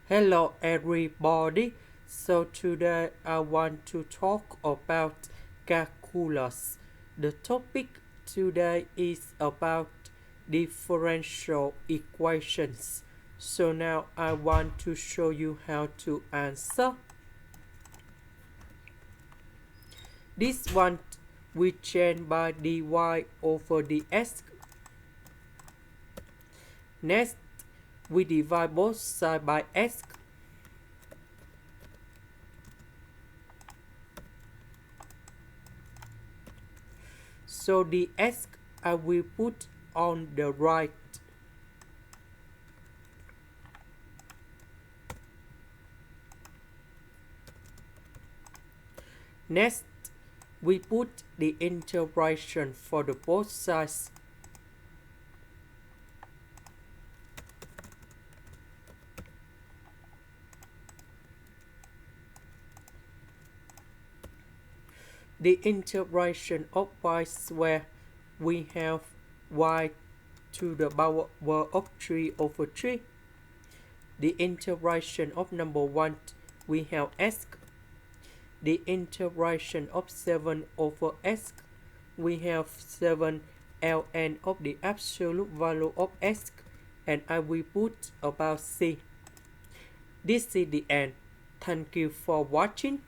Hello everybody. So today I want to talk about calculus. The topic today is about differential equations. So now I want to show you how to answer. This one we change by dy over dx. Next we divide both sides by x. So the x I will put on the right. Next, we put the integration for the both sides. The integration of y square, we have y to the power of 3 over 3. The integration of number 1, we have x. The integration of 7 over x, we have 7 ln of the absolute value of x, and I will put about c. This is the end. Thank you for watching.